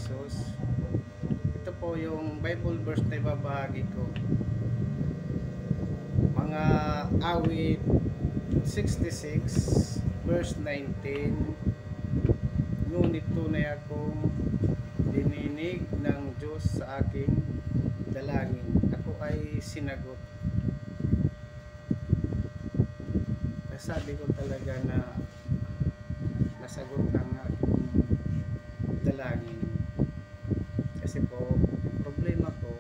Jesus. Ito po yung Bible verse na ibabahagi ko. Mga awit 66 verse 19. Ngunit tunay akong dininig ng Diyos sa aking dalangin. Ako ay sinagot. Sabi ko talaga na nasagot ang aking dalangin. Kasi po, yung problema ko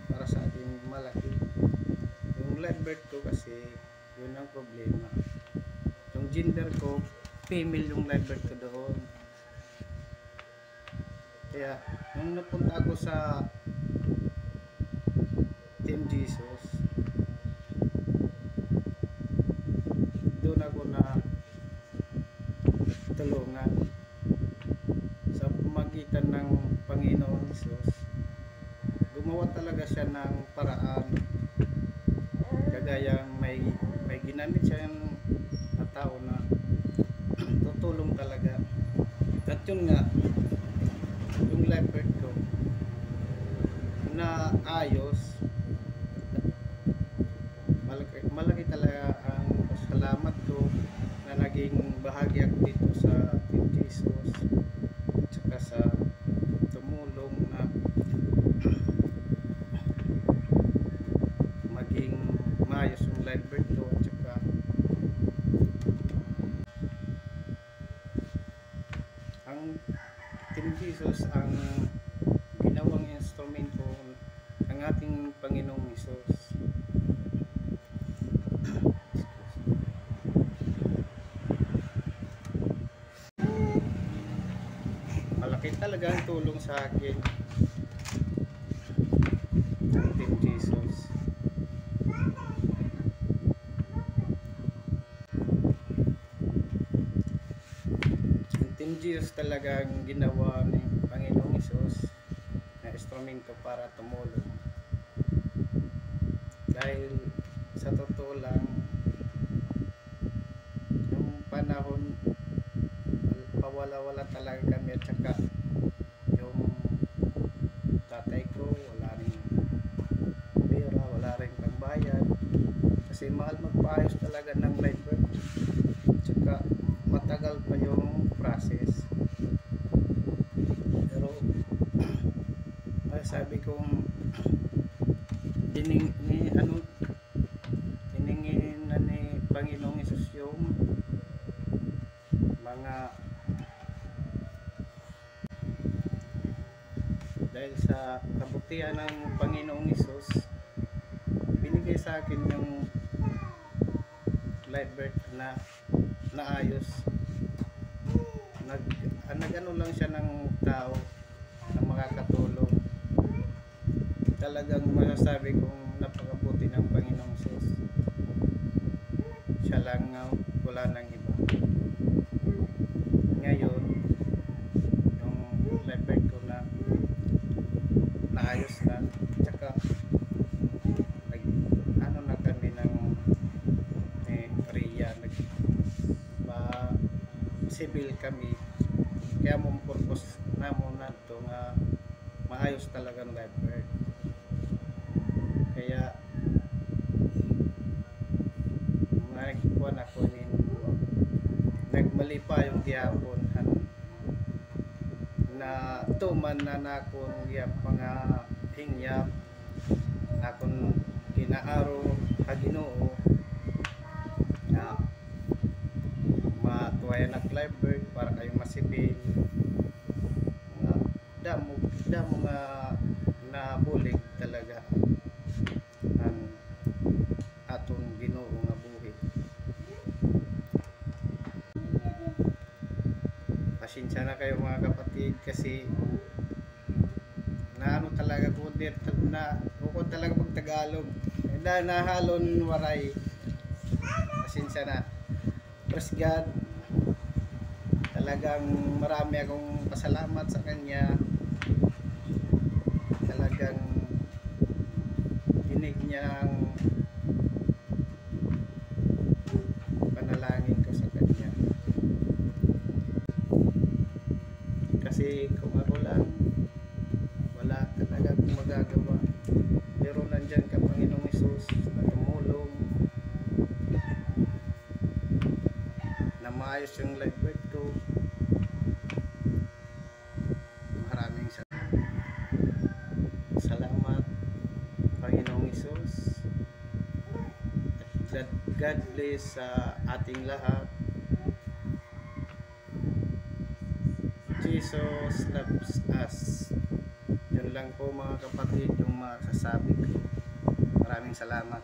para sa akin malaki. Yung live birth ko kasi, yun ang problema. Yung gender ko, female yung live birth ko doon. Kaya, nung napunta ako sa Team Jesus, doon ako na tulungan sa pamagitan ng Panginoon Jesus. Gumawa talaga siya ng paraan, kagaya may ginamit siya yung tao na tutulong talaga. At yun nga, yung life birth ko na ayos, malaki talaga ang salamat ko na naging bahagi ako dito sa Team Jesus at saka sa tumulong na maging maayos yung life birth ko at saka ang Team Jesus ang ginawang instrumento ng ating Panginoong Jesus. Malaki talaga ang tulong sa akin ng Team Jesus. Ang Team Jesus talaga ang ginawa ni Panginoong Jesus na instrumento para tumulong. Dahil sa totoo lang, yung panahon pawala-wala talaga kami at saka yung tatay ko wala rin pera, wala rin pangbayad kasi mahal magpaayos talaga ng life birth at saka matagal pa yung process. Pero ay sabi kong hiningin na ni Panginoong Hesus yung mga dahil sa kabutihan ng Panginoong Hesus, binigay sa akin yung live birth na naayos. Nag-ano lang siya ng tao na makakatulong. Talagang masasabi kong napakabuti ng Panginoong Hesus. Siya lang, wala nang iba. Ngayon, yung live birth ko na naayos na, tsaka ano na kami ng Rhea, civil kami, kaya mong purpose na muna ito nga maayos talagang live birth. Kaya nagkuhan ako nagmali pa yung gihapon na tuman na nakon mga hingyap nakon kinaaro Ginoo na matuwayan na live birth para kayong masibil damo nga nabulig talaga ang aton Ginoo nga buhi. Pasensya na kayo mga kapatid kasi na ano talaga ko na bukod talaga pag Tagalog na nahalon waray. Pasensya na. Praise God, talagang marami akong pasalamat sa kanya. Talagang dinig niya ang panalangin ko sa kanya. Kasi kung ako lang maayos yung live birth ko. Maraming salamat, Panginoong Hesus. At God bless sa ating lahat. Jesus loves us. Yun lang po mga kapatid yung masasabi ko. Maraming salamat.